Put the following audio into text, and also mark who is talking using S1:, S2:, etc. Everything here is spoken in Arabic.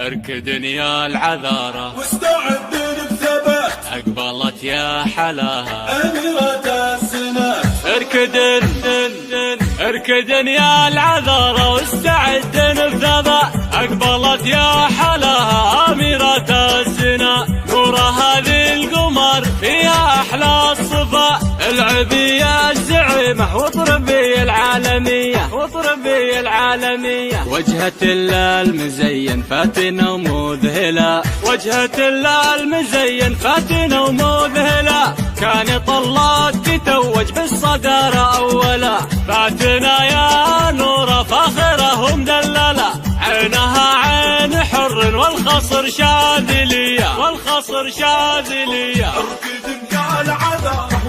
S1: اركدن يا العذارة
S2: واستعدن بثبات،
S1: أقبلت يا حلاها
S2: أميرة السنات.
S1: اركدن يا العذارة واستعدن بثبات، أقبلت يا حلاها أميرة السنات. نورها ذي القمر فيها أحلى الصفا، العبي يا الزعيمة واطربي العالمية، واطربي العالمية. وجهة المزين فاتنة ومذهلة، وجهة المزين فاتنة ومذهلة. كان طلات تتوج بالصدارة أولا، فاتنا يا نورة فاخرة ومدللة. عينها عين حر والخصر شاذلية، والخصر شاذلية.
S2: اركدن يا العذارة